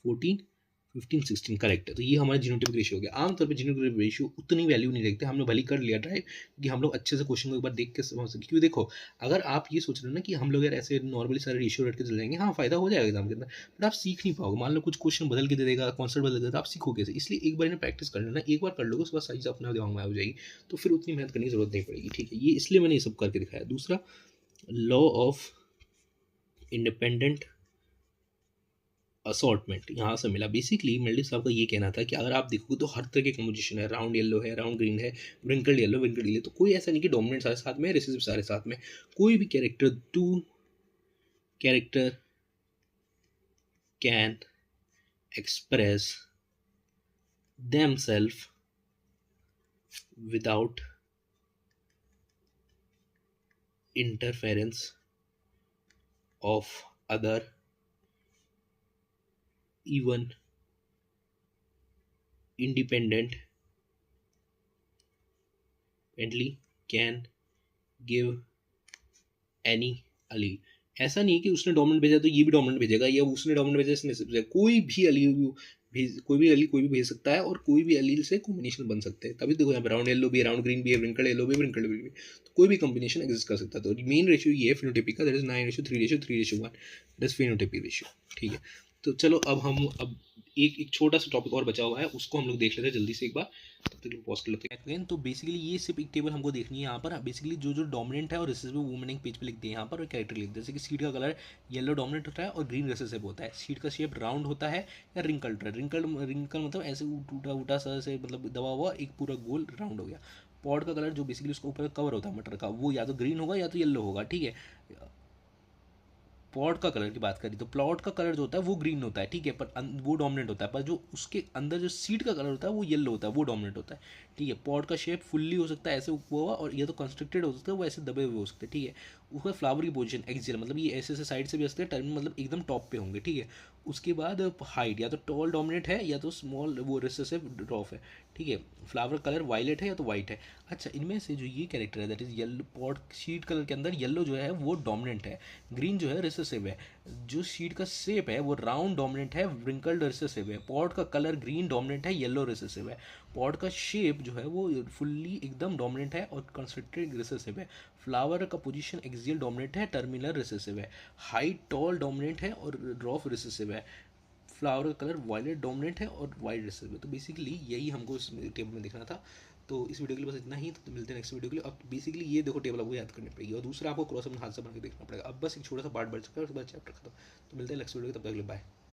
14, 15, 16 correct है। तो ये हमारा जीनोटाइपिक रेशियो हो गया। आमतौर पे जीनोटाइपिक रेशियो उतनी वैल्यू नहीं देखते, हमने भले कर लिया ट्राई कि हम लोग अच्छे से क्वेश्चन को एक बार देख के समझ सके। क्योंकि देखो, अगर आप ये सोच रहे हो ना कि हम लोग यार ऐसे नॉर्मली सारे रेशियो रट के चल जाएंगे, हाँ फायदा हो जाएगा एग्जाम के अंदर, बट आप सीख नहीं पाओगे। मान लो कुछ क्वेश्चन बदल के दे देगा, कॉन्सेप्ट बदल देगा, तो आप सीखोगे कैसे? इसलिए एक बार इन्हें प्रैक्टिस कर लेना, एक बार कर लोगे उसके बाद सही से अपना दिमाग में आ जाएगी, तो फिर उतनी मेहनत करने की जरूरत नहीं पड़ेगी। ठीक है, ये इसलिए मैंने ये सब करके दिखाया। दूसरा, लॉ ऑफ इंडिपेंडेंट असॉर्टमेंट यहाँ से मिला। बेसिकली मेल्डी साहब का ये कहना था कि अगर आप देखोगे तो हर तरह के कंपोजिशन है, राउंड येलो है, राउंड ग्रीन है, व्रिंकल्ड येलो, व्रिंकल्ड येलो, तो कोई ऐसा नहीं कि डोमिनेंट सारे साथ में, रिसेसिव सारे साथ में। कोई भी character, two character can express themselves without interference of other, even independently can give any allele। ऐसा नहीं है कि उसने डोमिनेंट भेजा तो ये भी डोमिनेंट भेजेगा, या उसने डोमिनेंट भेजा इसने भेजा। कोई भी अली भेज, कोई भी अली कोई भी भेज सकता है, और कोई भी अलील से कॉम्बिनेशन बन सकते हैं। तभी देखो यहाँ राउंड येलो भी है, राउंड ग्रीन भी है, व्रिंकल्ड येलो भी है, व्रिंकल्ड ग्रीन भी है, तो कोई भी कॉम्बिनेशन एग्जिस्ट कर सकता है। तो मेन रेशियो ये है फिनोटाइपिक का, that is 9:3:3:1, that is phenotypic ratio. ठीक है, तो चलो अब एक छोटा सा टॉपिक और बचा हुआ है, उसको हम लोग देख लेते हैं जल्दी से एक बार, तब तक पॉज कर लेते हैं। तो बेसिकली ये सिर्फ एक टेबल हमको देखनी है यहाँ पर। बेसिकली जो डोमिनेंट है और रिसेसिव वो मैंने पेज पे लिख दिया यहाँ पर, और कैरेक्टर लिख दिया। जैसे कि सीड का कलर येलो डोमिनेंट होता है और ग्रीन रिसेसिव होता है। सीड का शेप राउंड होता है या रिंकल्ड। रिंकल मतलब ऐसे टूटा उटा सा से, मतलब दबा हुआ एक पूरा गोल राउंड हो गया। पॉड का कलर जो बेसिकली उसके ऊपर कवर होता है मटर का, वो या तो ग्रीन होगा या तो येलो होगा। ठीक है, पॉट का कलर की बात करी तो प्लॉट का कलर जो होता है वो ग्रीन होता है। ठीक है, पर वो डोमिनेंट होता है, पर जो उसके अंदर जो सीड का कलर होता है वो येलो होता है, वो डोमिनेंट होता है। ठीक है, पॉट का शेप फुल्ली हो सकता है ऐसे हुआ, और या तो कंस्ट्रक्टेड हो सकता है वो ऐसे दबे हुए हो सकते हैं। ठीक है, उसका फ्लावर की पोजीशन एक्सियल, मतलब ये ऐसे ऐसे साइड से भी सकते हैं, टर्म मतलब एकदम टॉप पे होंगे। ठीक है, उसके बाद हाइट, या तो टॉल डोमिनेट है या तो स्मॉल वो रिसेसिव ड्रॉप है। ठीक है, फ्लावर कलर वायलेट है या तो वाइट है। अच्छा, इनमें से जो ये कैरेक्टर है that is yellow, pot sheet colour के अंदर येलो जो है वो डोमिनेंट है, ग्रीन जो है रिसेसिव है। जो शीट का शेप है वो राउंड डोमिनेंट है, व्रिंकल्ड रिसेसिव है। पॉट का कलर ग्रीन डोमिनेंट है, येलो रिसेसिव है। पॉट का शेप जो है वो फुल्ली एकदम डोमिनेंट है और कंस्ट्रक्टेड रिसेसिव है। फ्लावर का पोजीशन एक्सियल डोमिनेंट है, टर्मिनल रिसेसिव है। हाइट टॉल डोमिनेंट है और ड्रॉप रिसेसिव है। फ्लावर का कलर वायलेट डोमिनेंट है और वाइट रिसेसिव है। तो बेसिकली यही हमको इस टेबल में दिखना था। तो इस वीडियो के लिए बस इतना ही। तो मिलते हैं नेक्स्ट वीडियो के लिए। अब बेसिकली ये देखो टेबल आपको याद करनी पड़ेगी, और दूसरा आपको क्रॉस अपने हाथ से बना के देखना पड़ेगा। अब बस एक छोटा सा पार्ट बच चुका है, उसके बाद चैप्टर खत्म। तो मिलते हैं नेक्स्ट वीडियो, तब तक के लिए बाय।